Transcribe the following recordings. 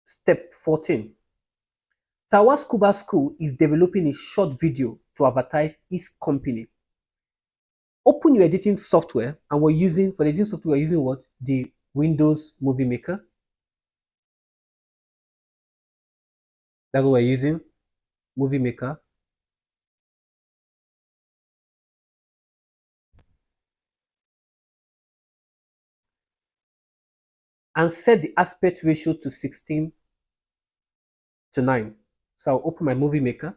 Step 14. Tawa Scuba School is developing a short video to advertise its company. Open your editing software, and we're using, for the editing software, we're using what? The Windows Movie Maker. That's what we're using, Movie Maker. And set the aspect ratio to 16:9. So I'll open my Movie Maker.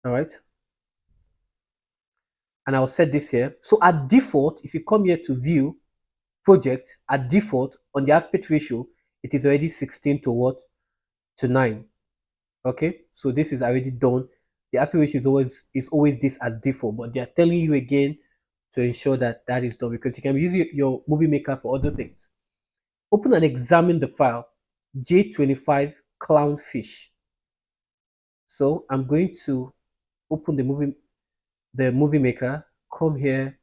All right. And I'll set this here. So at default, if you come here to view project, at default on the aspect ratio, it is already 16 to what? To 9. Okay. So this is already done. The aspect ratio is always this at default, but they're telling you again to ensure that that is done, because you can use your movie maker for other things. Open and examine the file J25 clownfish. So I'm going to open the movie maker, come here,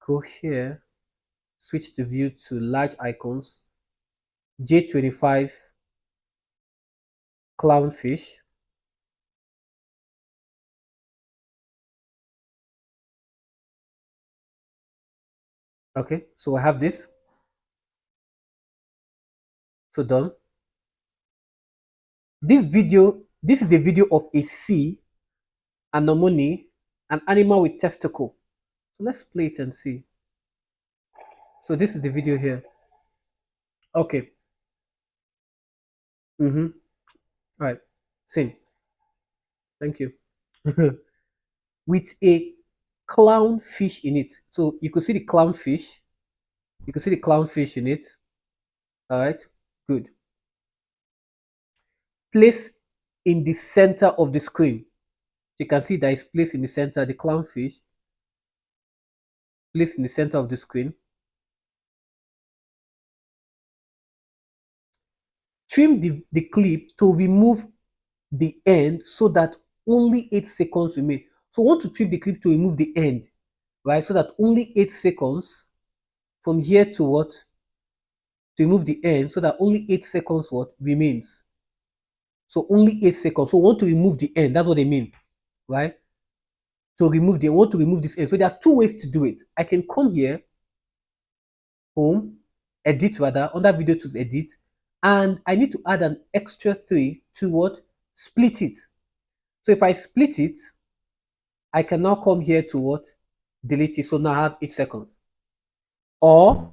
go here, switch the view to large icons, J25 clownfish. Okay, so I have this. So done. This is a video of a sea anemone, an animal with testicle. So let's play it and see. So this is the video here. Okay. Mm-hmm. All right. Same. Thank you. With a clownfish in it. So you could see the clownfish. You can see the clownfish in it. All right. Good. Place in the center of the screen. You can see that it's placed in the center. The clownfish placed in the center of the screen. Trim the clip to remove the end so that only 8 seconds remain. So we want to trim the clip to remove the end, right? So that only 8 seconds from here to what? To remove the end, so that only 8 seconds what remains. So only 8 seconds. So we want to remove the end. That's what they mean, right? To remove the, want to remove this end. So there are two ways to do it. I can come here, home, edit rather, under video to edit, and I need to add an extra 3 to what? Split it. So if I split it, I can now come here to what? Delete it. So now I have 8 seconds. Or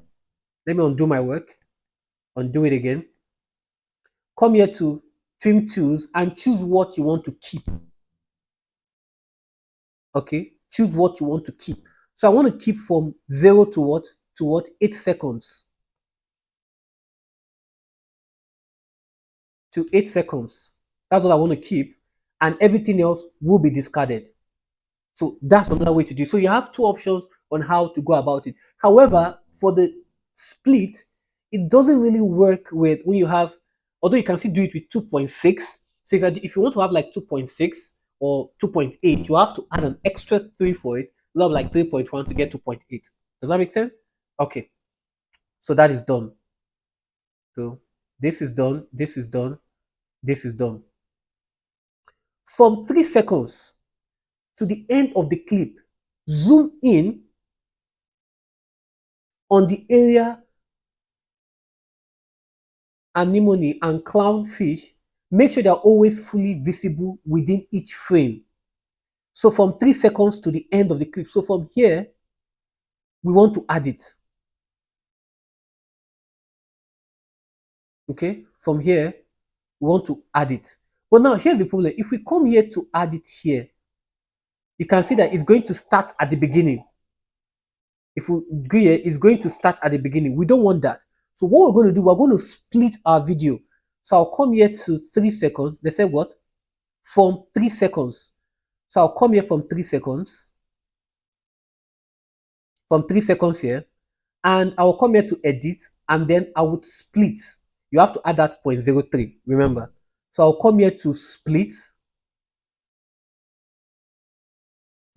let me undo my work, undo it again. Come here to trim tools and choose what you want to keep. Okay, choose what you want to keep. So I want to keep from 0 to what? To what? 8 seconds. To 8 seconds. That's what I want to keep, and everything else will be discarded. So that's another way to do it. So you have two options on how to go about it. However, for the split, it doesn't really work with when you have, although you can still do it with 2.6. So if you want to have like 2.6 or 2.8, you have to add an extra 3 for it. You have like 3.1 to get 2.8. Does that make sense? Okay. So that is done. So this is done. This is done. This is done. From 3 seconds to the end of the clip, zoom in on the area anemone and clownfish. Make sure they're always fully visible within each frame. So from 3 seconds to the end of the clip. So from here, we want to add it. Okay, from here, we want to add it. But now here's the problem. If we come here to add it here, you can see that it's going to start at the beginning. If we go here, it's going to start at the beginning. We don't want that. So what we're going to do, we're going to split our video. So I'll come here to 3 seconds. They say what? From 3 seconds. So I'll come here from 3 seconds. From 3 seconds here. And I will come here to edit, and then I would split. You have to add that 0.03, remember. So I'll come here to split.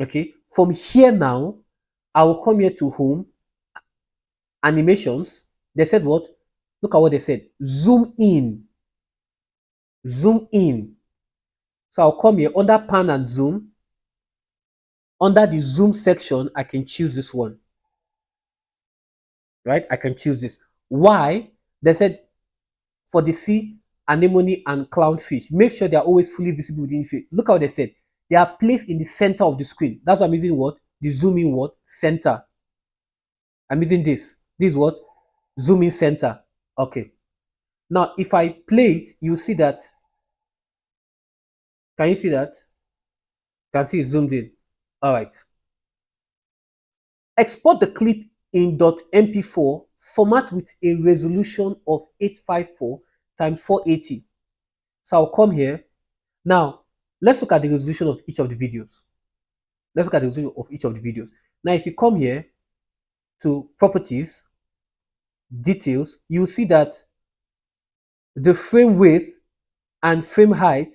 Okay. From here now, I will come here to home. animations, they said what? Look at what they said. Zoom in. Zoom in. So I'll come here under pan and zoom. Under the zoom section, I can choose this one. Right? I can choose this. Why? They said for the sea, anemone, and clownfish, make sure they are always fully visible within the field. Look how they said. They are placed in the center of the screen. That's why I'm using what? The zoom in what? Center. I'm using this. This what? Zoom in center. Okay. Now, if I play it, you see that. Can you see that? Can see it zoomed in. All right. Export the clip in .mp4 format with a resolution of 854 times 480. So I'll come here. Now, let's look at the resolution of each of the videos. Let's look at the resolution of each of the videos. Now, if you come here to properties, details, you'll see that the frame width and frame height,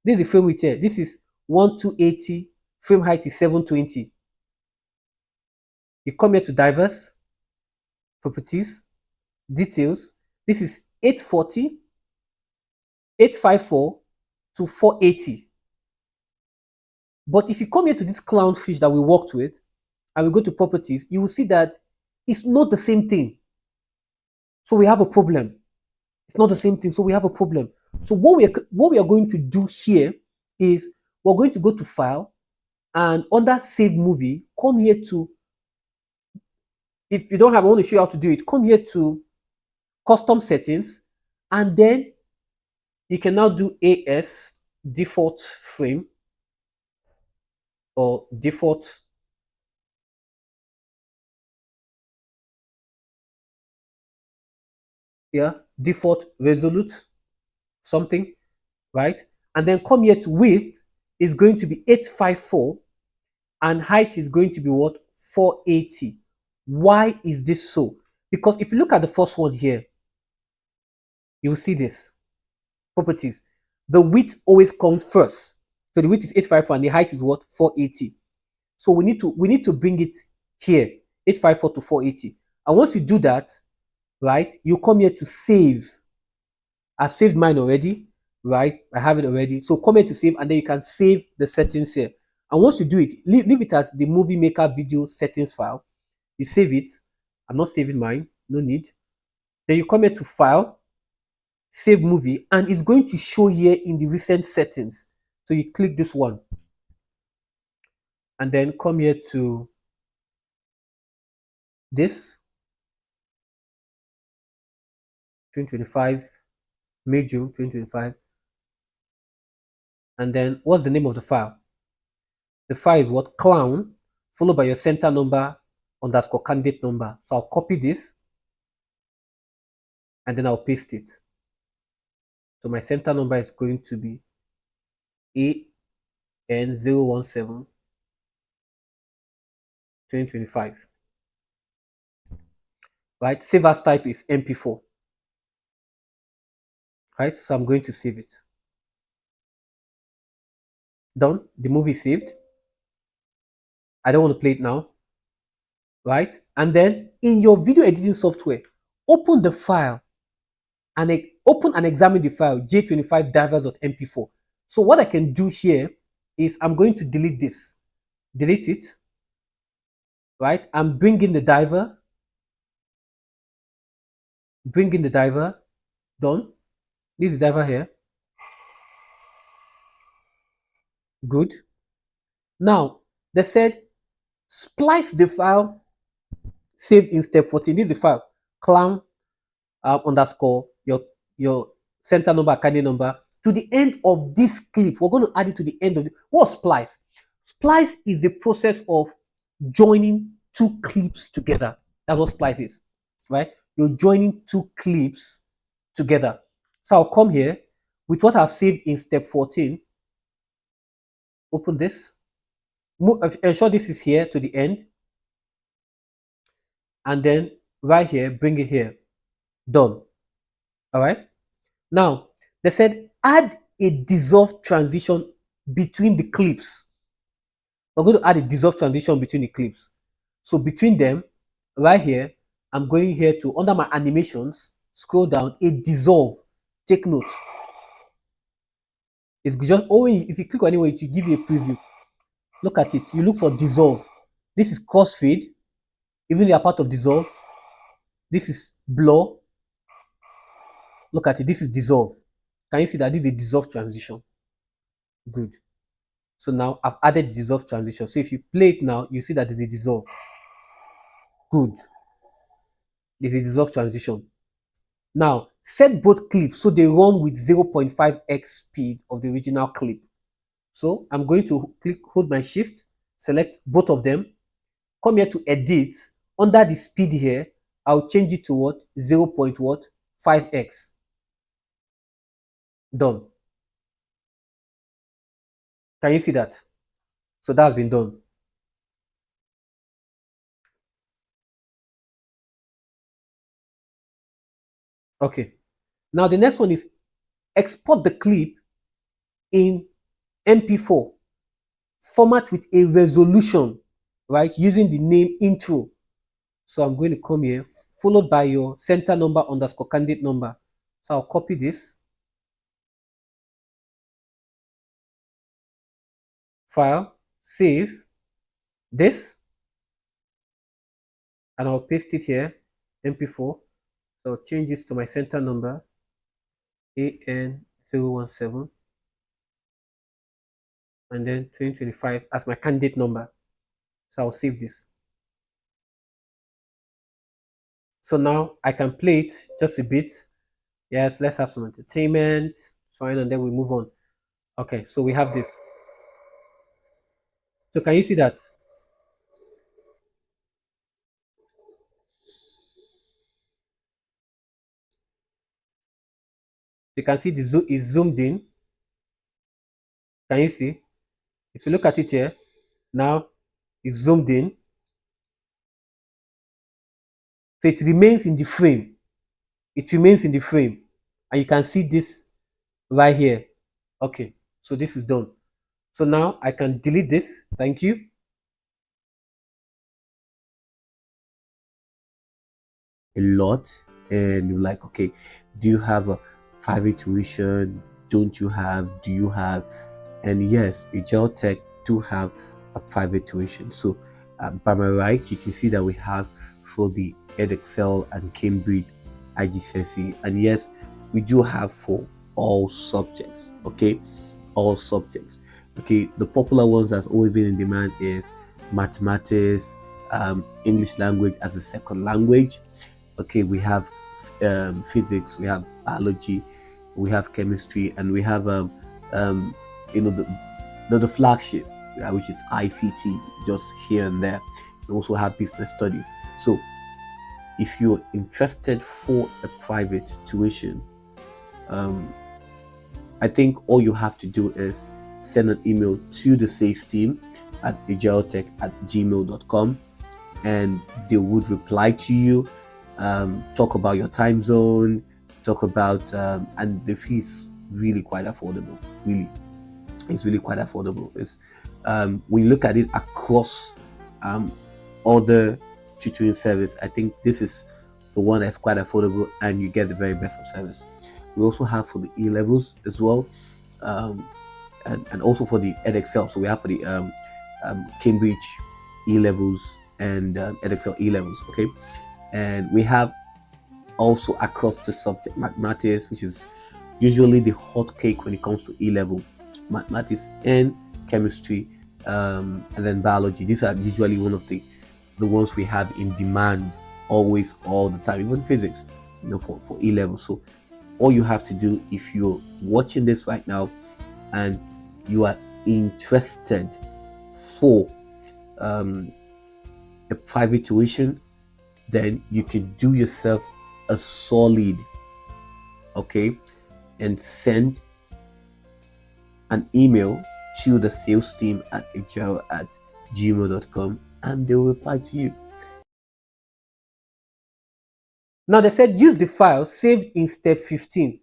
this is the frame width here. This is 1280, frame height is 720. You come here to diverse, properties, details. This is 840, 854 to 480. But if you come here to this clownfish that we worked with, and we go to properties, you will see that it's not the same thing. So we have a problem. It's not the same thing. So we have a problem. So what we are going to do here is we're going to go to File, and under Save Movie, come here to, if you don't have, I want to show you how to do it. Come here to Custom Settings, and then you can now do AS default frame or default default resolute something, right? And then come here to width is going to be 854 and height is going to be what? 480. Why is this so? Because if you look at the first one here, you'll see this. Properties. The width always comes first. So the width is 854 and the height is what? 480. So we need to bring it here, 854 to 480. And once you do that, right, you come here to save. I saved mine already, right? I have it already. So come here to save, and then you can save the settings here. And once you do it, leave it as the movie maker video settings file. You save it. I'm not saving mine, no need. Then you come here to File, Save Movie, and it's going to show here in the recent settings. So you click this one, and then come here to this 2025, May, June 2025. And then what's the name of the file? The file is what? Clown, followed by your center number underscore candidate number. So I'll copy this and then I'll paste it. So my center number is going to be AN017 2025. Right? Save as type is MP4. Right? So I'm going to save it. Done. The movie is saved. I don't want to play it now. Right? And then in your video editing software, open the file and open and examine the file j25 divers.mp4. So what I can do here is I'm going to delete this. Delete it. Right? I'm bringing the diver. Bring in the diver. Done. Leave the diver here. Good. Now, they said splice the file saved in step 14. This is the file. Clown underscore your center number, candidate number to the end of this clip. We're going to add it to the end of it. What's splice? Splice is the process of joining two clips together. That's what splice is, right? You're joining two clips together. So I'll come here with what I've saved in step 14. Open this. Ensure this is here to the end. And then right here, bring it here. Done. All right. Now, they said add a dissolve transition between the clips. We're going to add a dissolve transition between the clips. So between them, right here, I'm going here to under my animations, scroll down, a dissolve. Take note. It's just only if you click on anywhere, it will give you a preview. Look at it. You look for dissolve. This is crossfade. Even you are part of dissolve. This is blur. Look at it. This is dissolve. Can you see that this is a dissolve transition? Good. So now I've added dissolve transition. So if you play it now, you see that there's a dissolve. Good. There's a dissolve transition. Now set both clips so they run with 0.5x speed of the original clip. So I'm going to hold my shift, select both of them, come here to edit. Under the speed here, I'll change it to what? 0.5x. Done. Can you see that? So that's been done. Okay. Now the next one is export the clip in MP4 format with a resolution, right? Using the name intro. So I'm going to come here, followed by your center number underscore candidate number. So I'll copy this file, save this, and I'll paste it here, MP4. So I'll change this to my center number, AN017, and then 2025 as my candidate number. So I'll save this. So now I can play it just a bit. Yes, let's have some entertainment. Fine, and then we move on. Okay, so we have this. So can you see that? You can see the zoom is zoomed in. Can you see? If you look at it here, now it's zoomed in. So it remains in the frame. It remains in the frame. And you can see this right here. Okay, so this is done. So now I can delete this. Thank you. A lot, and you're like, okay, do you have a private tuition? Don't you have? Do you have? And yes, Ajiro Tech do have a private tuition. So by my right, you can see that we have for the EdExcel and Cambridge IGCSE, and yes, we do have for all subjects. Okay, all subjects. Okay, the popular ones that's always been in demand is mathematics, English language as a second language. Okay, we have physics, we have biology, we have chemistry, and we have you know the flagship, which is ICT, just here and there. We also have business studies. So if you're interested for a private tuition, I think all you have to do is send an email to the sales team at ajirotech@gmail.com, and they would reply to you, talk about your time zone, talk about and the fee is really quite affordable. Really, it's really quite affordable. It's when you look at it across other tutoring service, I think this is the one that's quite affordable and you get the very best of service. We also have for the E-levels as well, and also for the EdExcel. So we have for the Cambridge E-levels and EdExcel E-levels. Okay, and we have also across the subject mathematics, which is usually the hot cake when it comes to E-level, mathematics and chemistry, and then biology. These are usually one of the ones we have in demand always, all the time, even physics, for E-level. So all you have to do, if you're watching this right now and you are interested for a private tuition, then you can do yourself a solid, okay, and send an email to the sales team at ajiro@gmail.com and they'll reply to you. Now they said use the file saved in step 15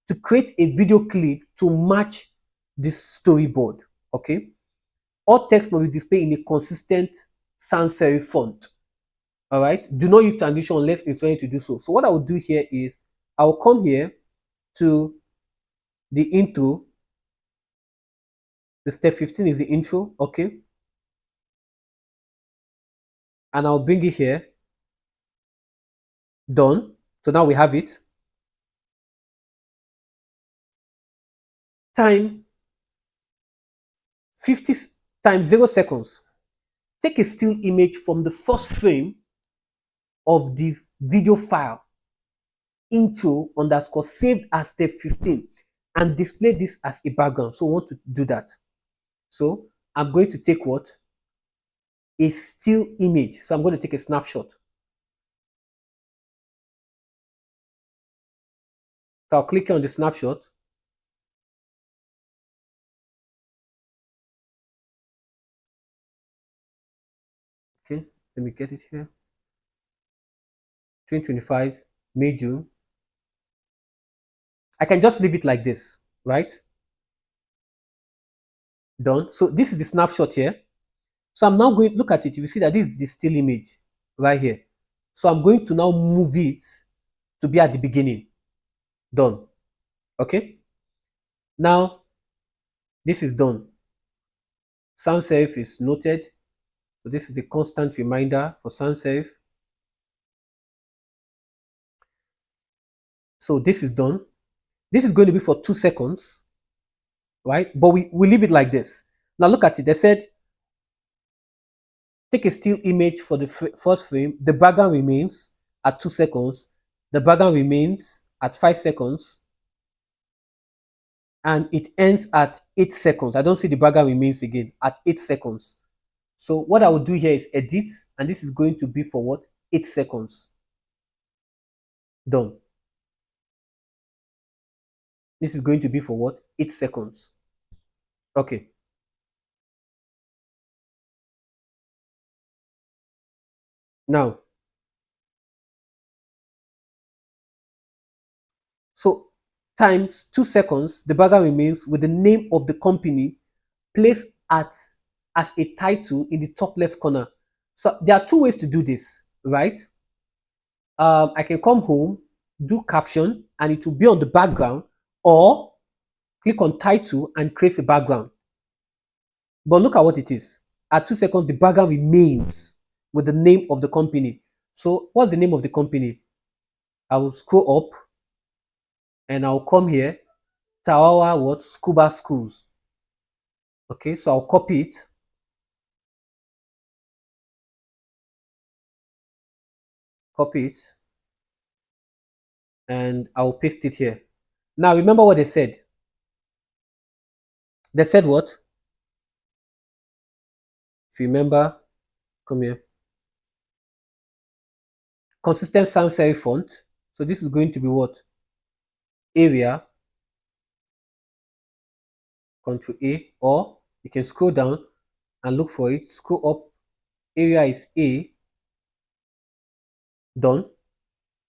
to create a video clip to match this storyboard. Okay, all text must be displayed in a consistent sans serif font. All right. Do not use transition unless instructed to do so. So what I will do here is I will come here to the intro. The step 15 is the intro. Okay. And I'll bring it here. Done. So now we have it. Time 50 times 0 seconds. Take a still image from the first frame of the video file intro underscore saved as step 15 and display this as a background. So I want to do that. So I'm going to take what? A still image. So I'm going to take a snapshot. So I'll click on the snapshot. Okay, let me get it here. 2025, May, June. I can just leave it like this, right? Done. So this is the snapshot here. So I'm now going to look at it. You will see that this is the still image right here. So I'm going to now move it to be at the beginning. Done. Okay. Now this is done. Sans serif is noted. So this is a constant reminder for sans serif. So this is done. This is going to be for 2 seconds, right? But we leave it like this. Now look at it. They said take a still image for the first frame. The background remains at 2 seconds. The background remains at 5 seconds. And it ends at 8 seconds. I don't see the background remains again at 8 seconds. So what I will do here is edit, and this is going to be for what? 8 seconds. Done. This is going to be for what? 8 seconds. Okay. Now, so times 2 seconds, the background remains with the name of the company placed at as a title in the top left corner. So there are two ways to do this, right? I can come home, do caption, and it will be on the background, or click on title and create a background. But look at what it is. At 2 seconds, the background remains with the name of the company. So what's the name of the company? I will scroll up and I'll come here. Tawawa what? Scuba Schools. Okay, so I'll copy it. Copy it. And I'll paste it here. Now remember what they said. They said what? If you remember, come here. Consistent sans serif font. So this is going to be what? Area. Control A, or you can scroll down and look for it. Scroll up. Area is A. Done.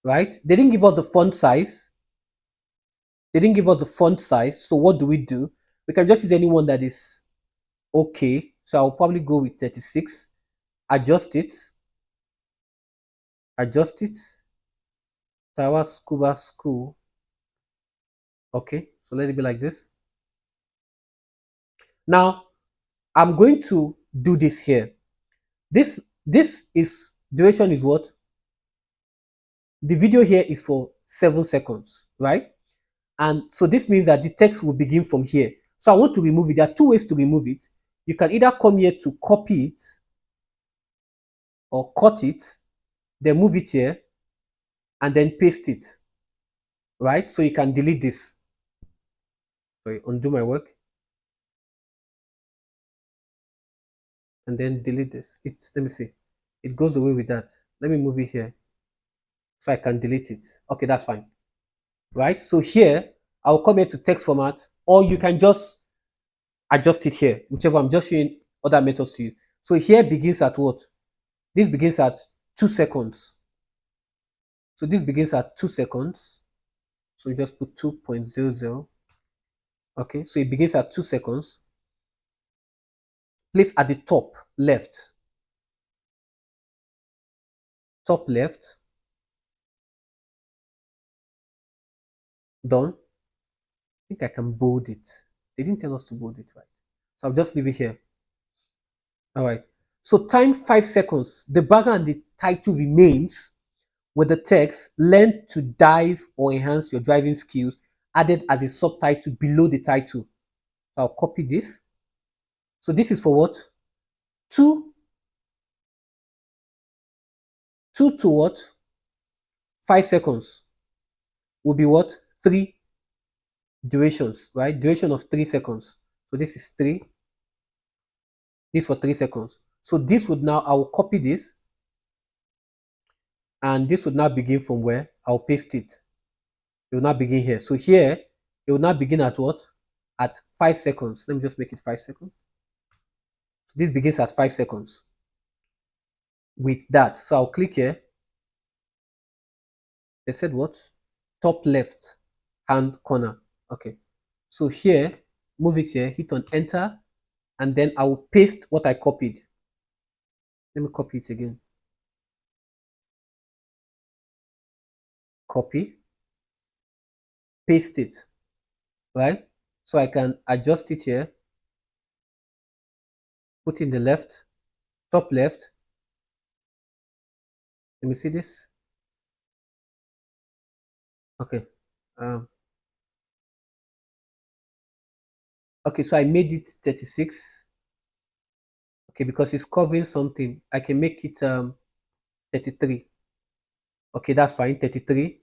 Right? They didn't give us the font size. They didn't give us the font size. So what do? We can just use anyone that is okay. So I'll probably go with 36. Adjust it. Adjust it. Tower Scuba School. Okay. So let it be like this. Now I'm going to do this here. This is duration is what? The video here is for 7 seconds, right? And so this means that the text will begin from here. So I want to remove it. There are two ways to remove it. You can either come here to copy it or cut it, then move it here and then paste it, right? So you can delete this. Sorry, undo my work and then delete this. Let me see. It goes away with that. Let me move it here so I can delete it. Okay, that's fine, right? So here, I'll come here to text format, or you can just adjust it here, whichever. I'm just showing other methods to use. So here begins at what? This begins at 2 seconds. So this begins at 2 seconds. So you just put 2.00. Okay, so it begins at 2 seconds. Place at the top left. top left, done. I think I can bold it. They didn't tell us to bold it, right? So I'll just leave it here. All right. So time 5 seconds. The background and the title remains with the text learn to dive or enhance your driving skills added as a subtitle below the title. So I'll copy this. So this is for what? Two, two to what? 5 seconds will be what? Three durations, right? Duration of 3 seconds. So this is three. This for 3 seconds. So this would now, I will copy this and this would now begin from where? I'll paste it. It will not begin here. So here, it will not begin at what? At 5 seconds. Let me just make it 5 seconds. So this begins at 5 seconds with that. So I'll click here. They said what? Top left hand corner. Okay. So here, move it here, hit on enter, and then I will paste what I copied. Let me copy it again. Copy, paste it, right? So I can adjust it here, put in the left, top left. Let me see this. Okay. Um, okay, so I made it 36. Okay, because it's covering something. I can make it 33. Okay, that's fine. 33.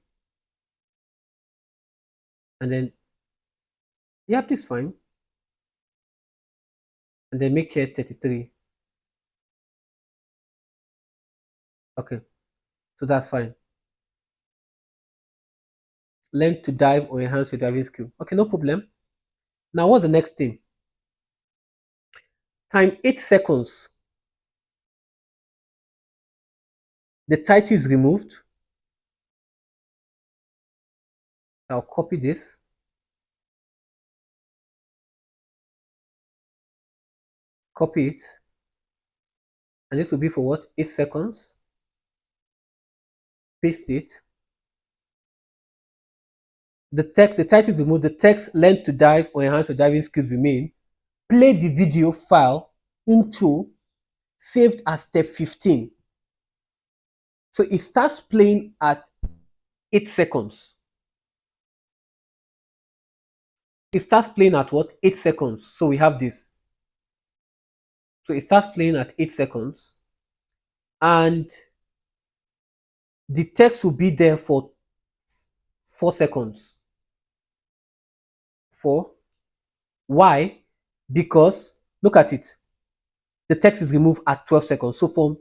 And then, yeah, this is fine. And then make here 33. Okay, so that's fine. Learn to dive or enhance your diving skill. Okay, no problem. Now, what's the next thing? Time 8 seconds. The title is removed. I'll copy this. Copy it. And this will be for what? 8 seconds. Paste it. The title is removed. The text learn to dive or enhance your diving skills remain. Play the video file into saved as step 15. So it starts playing at 8 seconds. It starts playing at what? 8 seconds. So we have this. So it starts playing at 8 seconds. And the text will be there for 4 seconds. 4. Why? Because look at it. The text is removed at 12 seconds. So from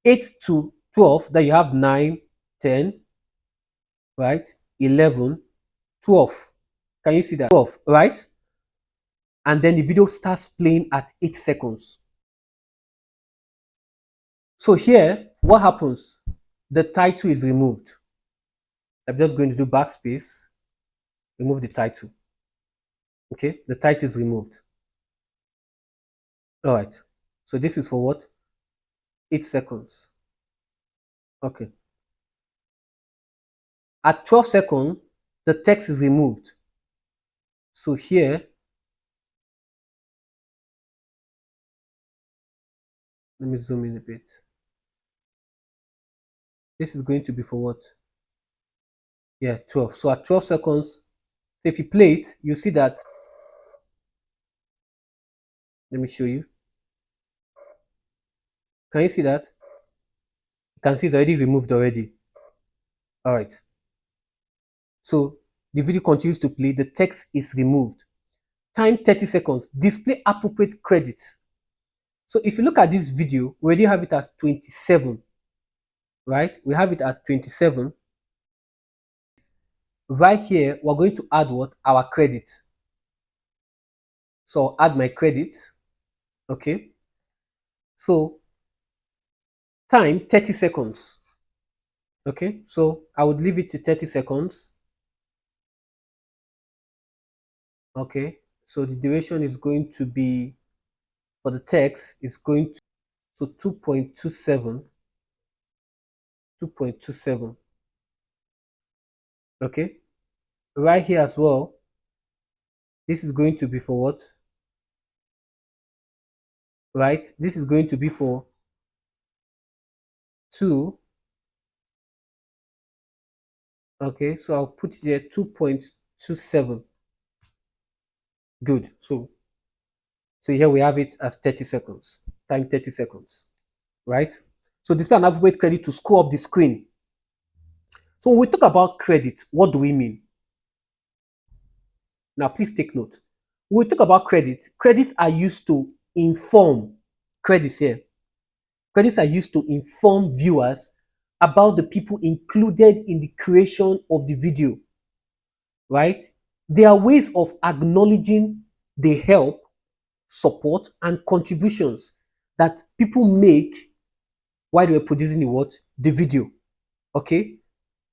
8 to 12, then you have 9, 10, right? 11, 12. Can you see that? 12, right? And then the video starts playing at 8 seconds. So here, what happens? The title is removed. I'm just going to do backspace, remove the title. Okay, the title is removed. All right. So this is for what? 8 seconds. Okay. At 12 seconds, the text is removed. So here, let me zoom in a bit. This is going to be for what? Yeah, 12. So at 12 seconds, if you play it, you see that. Let me show you. Can you see that? You can see it's already removed already. All right. So the video continues to play. The text is removed. Time 30 seconds. Display appropriate credits. So if you look at this video, we already have it as 27, right? We have it as 27. Right here, we're going to add what? Our credits. So I'll add my credits. Okay. So time 30 seconds. Okay. So I would leave it to 30 seconds. Okay. So the duration is going to be, for the text, is going to, so 2.27. 2.27. Okay, right here as well, this is going to be for what? Right, this is going to be for 2. Okay, so I'll put it here 2.27. Good. So here we have it as 30 seconds, time 30 seconds, right? So display an appropriate credit to scroll up the screen. So when we talk about credit, what do we mean? Now, please take note. When we talk about credit, credits are used to inform, credits here, credits are used to inform viewers about the people included in the creation of the video, right? They are ways of acknowledging the help, support, and contributions that people make while they were producing the what? The video. Okay.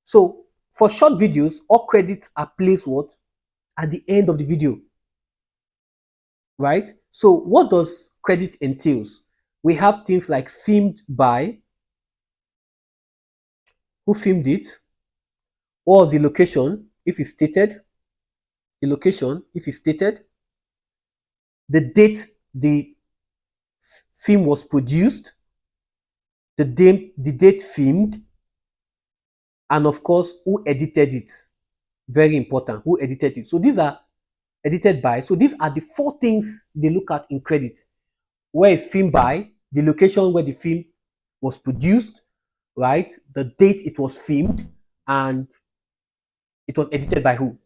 So for short videos, all credits are placed what? At the end of the video. Right? So what does credit entails? We have things like filmed by, who filmed it, or the location, if it's stated, the location, if it's stated, the date the film was produced, the date filmed, and of course, who edited it. Very important, who edited it. So these are edited by. So these are the 4 things they look at in credit. Where it's filmed by, the location where the film was produced, right? The date it was filmed, and it was edited by who.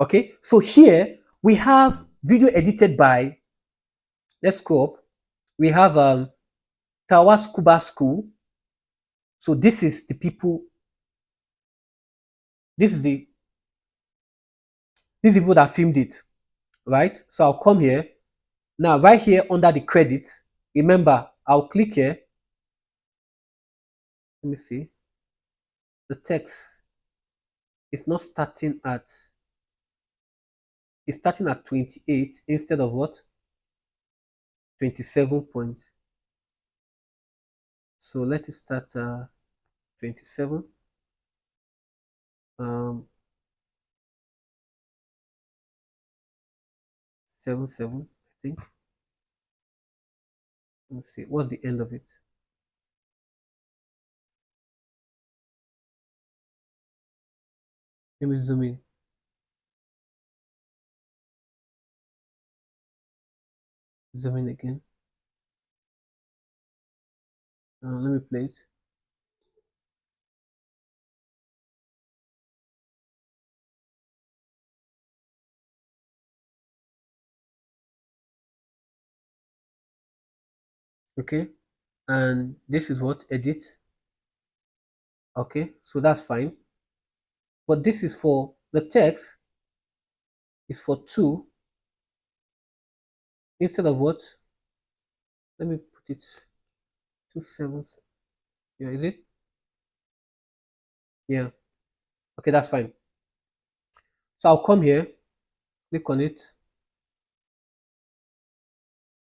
Okay, so here we have video edited by, let's go up. We have Tawa School. So this is the people, this is the these people that filmed it, right? So I'll come here. Now, right here under the credits, remember, I'll click here. Let me see. The text is not starting at, it's starting at 28 instead of what? 27 point. So let it start 27. 77, I think. Let me see. What's the end of it? Let me zoom in. Zoom in again. Let me play it. Okay. And this is what? Edit. Okay. So that's fine. But this is for the text is for 2 instead of what? Let me put it 2 sevens. Yeah, is it? Yeah. Okay, that's fine. So I'll come here, click on it.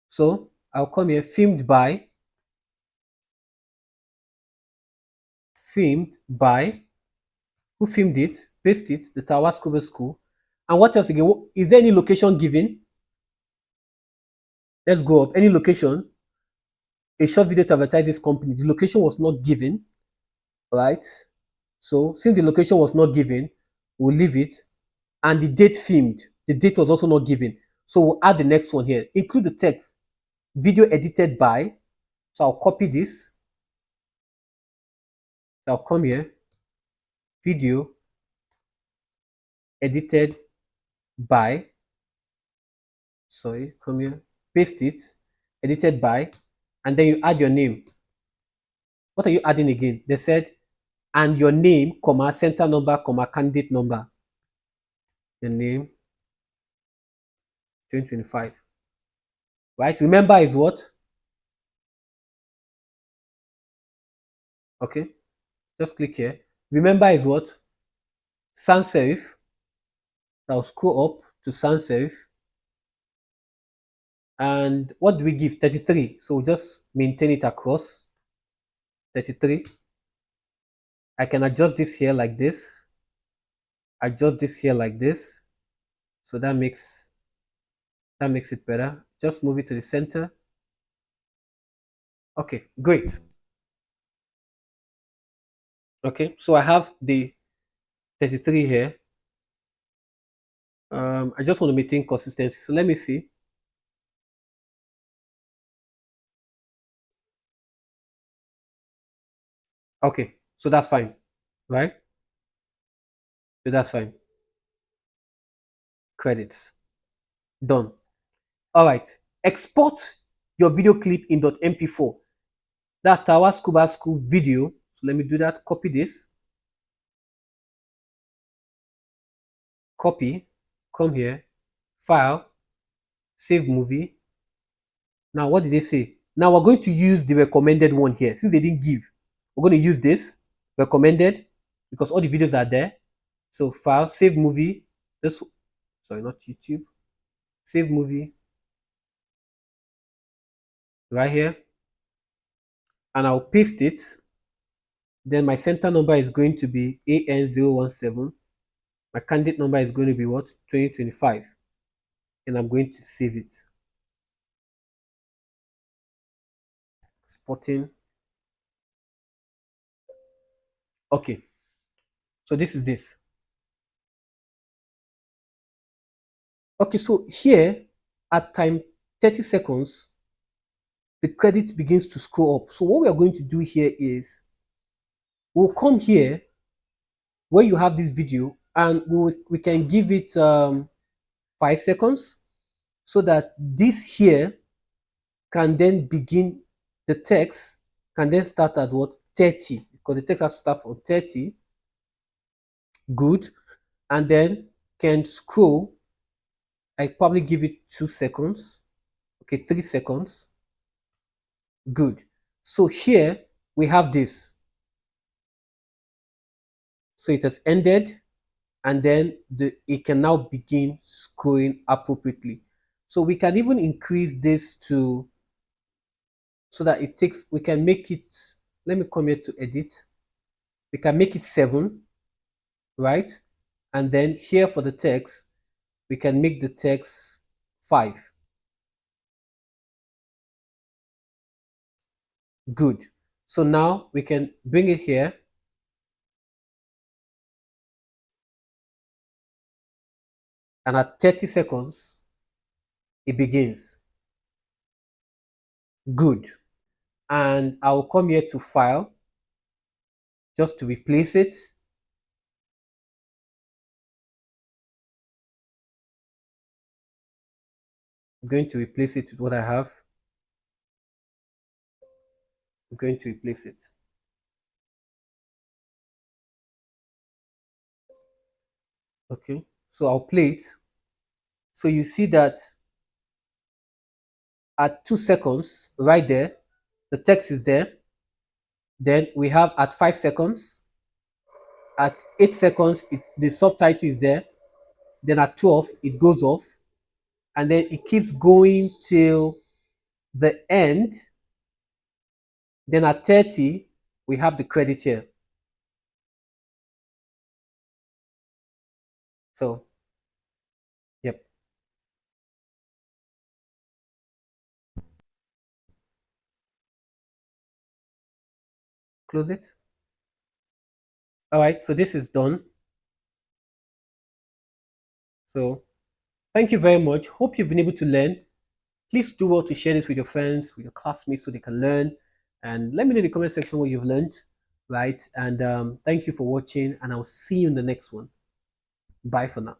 So I'll come here, filmed by, who filmed it, paste it, the Tower School. And what else again? Is there any location given? Let's go up. Any location? A short video to advertise this company. The location was not given, right? So since the location was not given, we'll leave it. And the date filmed, the date was also not given. So we'll add the next one here. Include the text, video edited by. So I'll copy this. I'll come here, video edited by, sorry, come here, paste it, edited by, and then you add your name. What are you adding again? They said, and your name, comma, center number, comma, candidate number. Your name, 2025. Right? Remember is what? Okay. Just click here. Remember is what? Sans serif. I'll scroll up to sans serif. And what do we give? 33. So just maintain it across. 33. I can adjust this here like this, adjust this here like this. So that makes it better. Just move it to the center. Okay, great. Okay, so I have the 33 here. I just want to maintain consistency. So let me see. Okay, so that's fine, right? So that's fine. Credits. Done. All right. Export your video clip in .mp4. That's Tower Scuba School video. So let me do that. Copy this. Copy. Come here. File. Save movie. Now, what did they say? Now we're going to use the recommended one here. Since they didn't give, we're going to use this recommended because all the videos are there. So file, save movie. This, sorry, not YouTube. Save movie right here, and I'll paste it. Then my center number is going to be AN017. My candidate number is going to be what? 2025. And I'm going to save it. Sporting. Okay. So this is this. Okay, so here at time 30 seconds, the credit begins to scroll up. So what we are going to do here is we'll come here where you have this video and we can give it 5 seconds so that this here can then begin, the text can then start at what? 30, because the text has to start from 30. Good. And then can scroll. I probably give it 2 seconds. Okay, 3 seconds. Good. So here we have this. So it has ended, and then it can now begin scrolling appropriately. So we can even increase this to, so that it takes, we can make it, let me come here to edit. We can make it 7, right? And then here for the text, we can make the text 5. Good. So now we can bring it here. And at 30 seconds, it begins. Good. And I will come here to file just to replace it. I'm going to replace it with what I have. I'm going to replace it. Okay. So I'll play it. So you see that at 2 seconds, right there, the text is there. Then we have at 5 seconds. At 8 seconds, the subtitle is there. Then at 12, it goes off. And then it keeps going till the end. Then at 30, we have the credit here. So, yep. Close it. All right, so this is done. So, thank you very much. Hope you've been able to learn. Please do well to share this with your friends, with your classmates so they can learn. And let me know in the comment section what you've learned, right? And thank you for watching, and I'll see you in the next one. Bye for now.